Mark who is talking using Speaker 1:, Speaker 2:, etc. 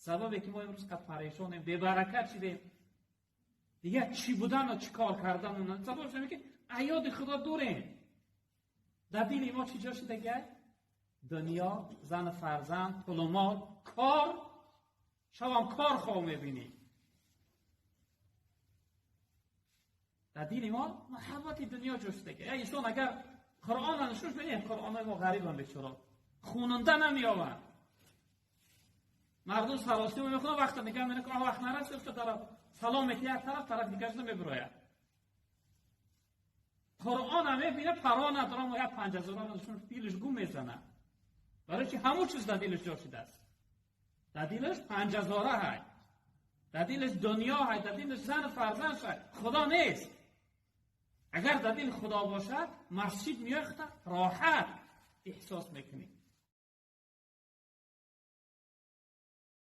Speaker 1: سببی که ما امروز قد پریشانیم، بی برکت شدیم، دیگه چی بودن و چی کار کردن اونن سببش اینه که ایاد خدا دوریم. در دین ما چی جا شده گه؟ دنیا، زن فرزند، پول و مال، کار، شما کار خواه میبینی. در دین ما محبت دنیا جا شده گه. انسان اگر قرآن نشوش بینید، قرآن ما غریب هم بیچاره خوننده نمیاون. مردم سراسی رو میخونه وقت نگه میره که وقت نرسید که طرف سلام یک طرف دیگرش نمیبروید. قرآن هم میبینه پرا ندارم و یک 5000 نشون دیلش گم میزنه. برای چی؟ همون چیز در دیلش جا شده است. در دیلش 5000 های، در دیلش دنیا های، در دیلش زن فرزند های. خدا نیست. اگر در دیل خدا باشد مسجد میاخته راحت احساس میکنی.